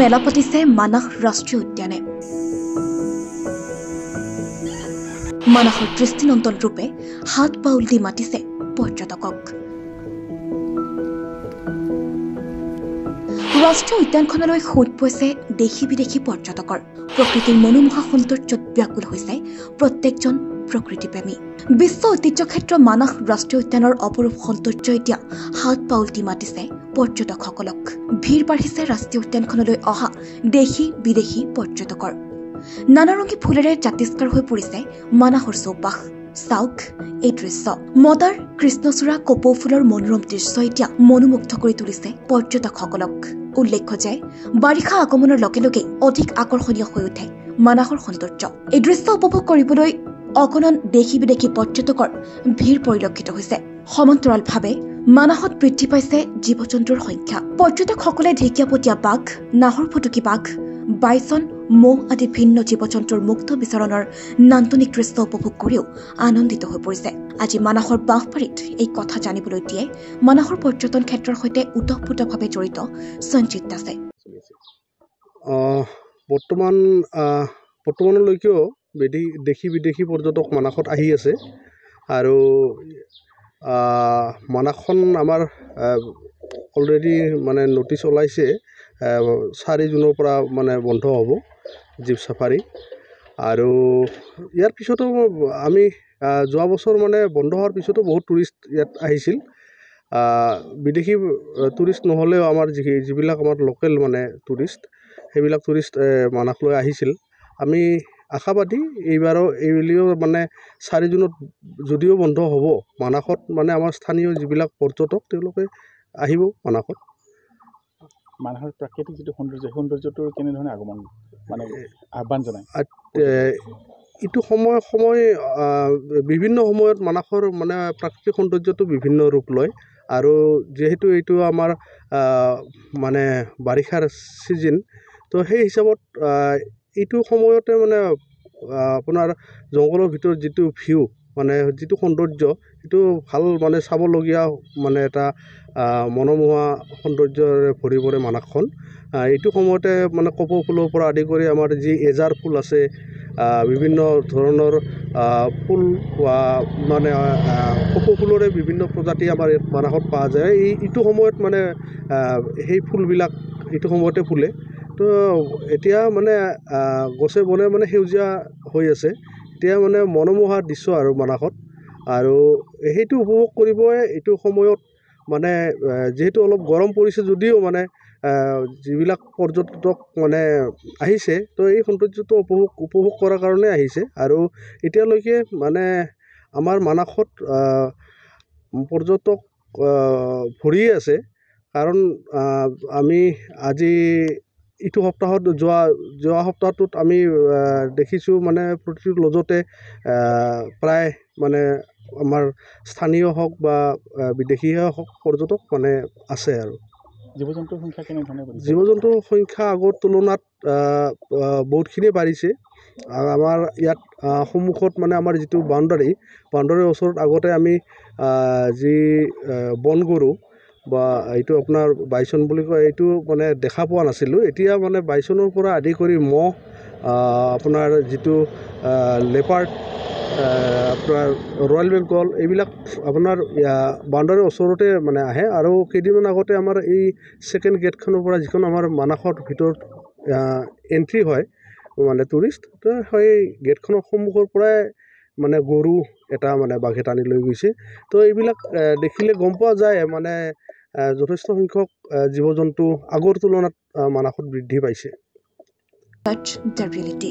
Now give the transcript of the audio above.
মেলা পাতিছে মানাহ ৰাষ্ট্ৰীয় উদ্যানে। মানাহৰ দৃষ্টিনন্দন ৰূপে হাত বাউল দি মাতিছে পৰ্যটকক। ৰাষ্ট্ৰীয় উদ্যানখনলৈ সোঁত বৈছে দেশী বিদেশী পৰ্যটকৰ। প্ৰকৃতিৰ মনোমোহা সৌন্দৰ্যত ব্যাকুল হৈছে প্ৰত্যেকজন প্ৰকৃতিপ্ৰেমী। বিশ্ব ঐতিহ্য ক্ষেত্ৰ মানাহ ৰাষ্ট্ৰীয় উদ্যানৰ অপৰূপ সৌন্দৰ্য এতিয়া হাত বাউল দি মাতিছে পৰ্যটকসকলক। ভিৰ বাঢ়িছে ৰাষ্ট্ৰীয় উদ্যানখনলৈ অহা দেশী বিদেশী পৰ্যটকৰ। নানাৰঙী ফুলেৰে জাতিষ্কাৰ হৈ পৰিছে মানাহৰ চৌপাশ। চাওক এই দৃশ্য। মদাৰ কৃষ্ণচূড়া কপৌ ফুলৰ মনোৰম দৃশ্য এতিয়া মনোমুগ্ধ কৰি তুলিছে পৰ্যটকসকলক। উল্লেখ্য যে বাৰিষা আগমনৰ লগে লগে অধিক আকৰ্ষণীয় হৈ উঠে মানাহৰ সৌন্দৰ্য। এই দৃশ্য উপভোগ কৰিবলৈ অগণন দেশী বিদেশী পৰ্যটকৰ ভিৰ পৰিলক্ষিত হৈছে। সমান্তৰালভাৱে মানাহত বৃদ্ধি পাইছে জীৱ জন্তুৰ সংখ্যা। পৰ্যটকসকলে ঢেকীয়াপতীয়া বাঘ, নাহৰফুটুকী বাঘ, বাইচন, মহ আদি ভিন্ন জীৱ জন্তুৰ মুক্ত বিচৰণৰ নান্দনিক দৃশ্য উপভোগ কৰিও আনন্দিত হৈ পৰিছে। আজি মানাহৰ বাঁহবাৰীত এই কথা জানিবলৈ দিয়ে মানাহৰ পৰ্যটন ক্ষেত্ৰৰ সৈতে ওতঃপ্ৰোতভাৱে জড়িত সঞ্জিত দাসে। বৰ্তমানলৈকেও দেশী বিদেশী পৰ্যটক মানাহত আহি আছে আৰু মানাহখন আমাৰ অলৰেডি মানে নটিচ ওলাইছে 4 জুনৰ পৰা মানে বন্ধ হ'ব জীপ চাফাৰী। আৰু ইয়াৰ পিছতো আমি যোৱা বছৰ মানে বন্ধ হোৱাৰ পিছতো বহুত টুৰিষ্ট ইয়াত আহিছিল। বিদেশী টুৰিষ্ট নহ'লেও আমাৰ যিবিলাক আমাৰ লোকেল মানে টুৰিষ্ট সেইবিলাক টুৰিষ্ট মানাহলৈ আহিছিল। আমি আশাবাদী এইবুলিও মানে 4 জুনত যদিও বন্ধ হ'ব মানাহত মানে আমাৰ স্থানীয় যিবিলাক পৰ্যটক তেওঁলোকে আহিব মানাহত। মানাহৰ প্ৰাকৃতিক যিটো সৌন্দৰ্যটোৰ কেনেধৰণে আগমন মানে আহ্বান জনায়? এইটো সময় বিভিন্ন সময়ত মানাহৰ মানে প্ৰাকৃতিক সৌন্দৰ্যটো বিভিন্ন ৰূপ লয় আৰু যিহেতু এইটো আমাৰ মানে বাৰিষাৰ ছিজন, তো সেই হিচাপত এইটো সময়তে মানে আপোনাৰ জংঘলৰ ভিতৰত যিটো ভিউ মানে যিটো সৌন্দৰ্য সেইটো ভাল মানে চাবলগীয়া মানে এটা মনোমোহা সৌন্দৰ্যৰে ভৰি পৰে মানাহখন। এইটো সময়তে মানে কপৌ ফুলৰ পৰা আদি কৰি আমাৰ যি এজাৰ ফুল আছে, বিভিন্ন ধৰণৰ ফুল মানে কপৌ ফুলৰে বিভিন্ন প্ৰজাতি আমাৰ ইয়াত মানাহত পোৱা যায়। এইটো সময়ত মানে সেই ফুলবিলাক এইটো সময়তে ফুলে। তো এতিয়া মানে গছে বনে মানে সেউজীয়া হৈ আছে। এতিয়া মানে মনোমোহা দৃশ্য আৰু মানাহত। আৰু সেইটো উপভোগ কৰিবই এইটো সময়ত মানে যিহেতু অলপ গৰম পৰিছে যদিও মানে যিবিলাক পৰ্যটক মানে আহিছে তো এই সৌন্দৰ্যটো উপভোগ কৰাৰ কাৰণে আহিছে। আৰু এতিয়ালৈকে মানে আমাৰ মানাহত পৰ্যটক ভৰিয়ে আছে। কাৰণ আমি আজি ইটো সপ্তাহত যোৱা সপ্তাহটোত আমি দেখিছোঁ মানে প্ৰতিটো লজতে প্ৰায় মানে আমাৰ স্থানীয় হওক বা বিদেশীয়ে হওক পৰ্যটক মানে আছে। আৰু জীৱ জন্তুৰ সংখ্যা কেনেধৰণে বাঢ়িছে? জীৱ জন্তুৰ সংখ্যা আগৰ তুলনাত বহুতখিনি বাঢ়িছে। আমাৰ ইয়াত সন্মুখত মানে আমাৰ যিটো বাউণ্ডাৰীৰ ওচৰত আগতে আমি যি বনগৰু বা এইটো আপোনাৰ বাইচন বুলি কয় এইটো মানে দেখা পোৱা নাছিলোঁ। এতিয়া মানে বাইচনৰ পৰা আদি কৰি মহ, আপোনাৰ যিটো লেপাৰ্ড, আপোনাৰ ৰয়েল বেংগল এইবিলাক আপোনাৰ বাউণ্ডাৰীৰ ওচৰতে মানে আহে। আৰু কেইদিনমান আগতে আমাৰ এই ছেকেণ্ড গেটখনৰ পৰা যিখন আমাৰ মানাহৰ ভিতৰত এণ্ট্ৰি হয় মানে টুৰিষ্ট, তো সেই গেটখনৰ সন্মুখৰ পৰাই মানে গৰু এটা মানে বাঘে টানি লৈ গৈছে। তো এইবিলাক দেখিলে গম পোৱা যায় মানে যথেষ্ট সংখ্যক জীৱ জন্তু আগৰ তুলনাত মানাহত বৃদ্ধি পাইছে। The reality.